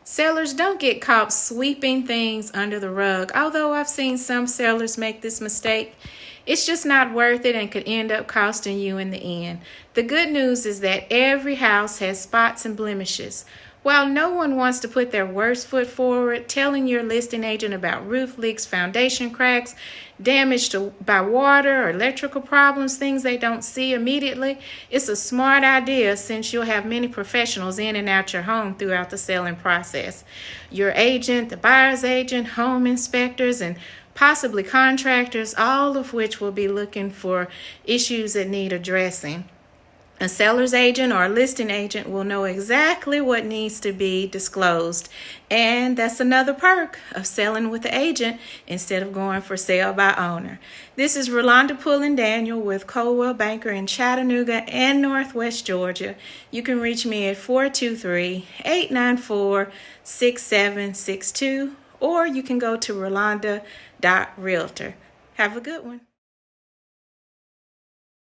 Sellers, don't get caught sweeping things under the rug. Although I've seen some sellers make this mistake, it's just not worth it and could end up costing you in the end. The good news is that every house has spots and blemishes. While no one wants to put their worst foot forward, telling your listing agent about roof leaks, foundation cracks, damage by water or electrical problems, things they don't see immediately, it's a smart idea since you'll have many professionals in and out your home throughout the selling process. Your agent, the buyer's agent, home inspectors, and possibly contractors, all of which will be looking for issues that need addressing. A seller's agent or a listing agent will know exactly what needs to be disclosed. And that's another perk of selling with the agent instead of going for sale by owner. This is Rolanda Pullen Daniel with Coldwell Banker in Chattanooga and Northwest Georgia. You can reach me at 423-894-6762, or you can go to rolanda.realtor. Have a good one.